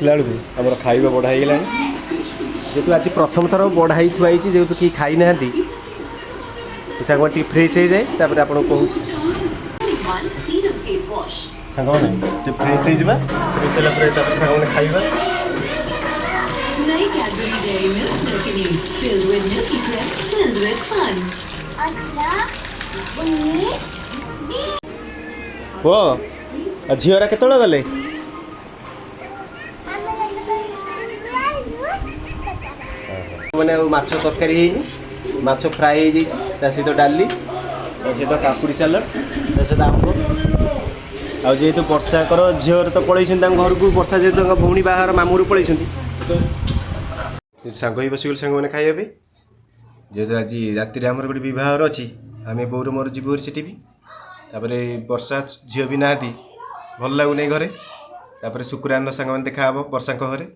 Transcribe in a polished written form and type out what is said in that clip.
बेलू आम खाଇବା बढ़ा गलानी जेहेतु आज प्रथम थर बढ़ाई थुआई जेहेतु कि खाई ना सांग टी फ्रेश हो जाए तापर आपको कहूँ सांग मैंने फ्रेश हो फ्रेश होगा सांग खाइबा ओ झीरा केत गले मैंने माछ तरकारी माछ फ्राए हो सहित डाली सहित काकुड़ी सालड सहित आंब आ जेहेतु वर्षाकर झीर तो पलैसे घर को वर्षा जेहतु भौणी बाहर मामूर पलैसे सांग ही बसगल सांग मैंने खाइबा जेहेतु आज राति आमर गोटे बहुत अच्छी आम बोर मोर जीव सेठी भी तापर वर्षा झील भी ना भल लगुना घरे शुक्रान सांग मैंने देखा वर्षा घरे।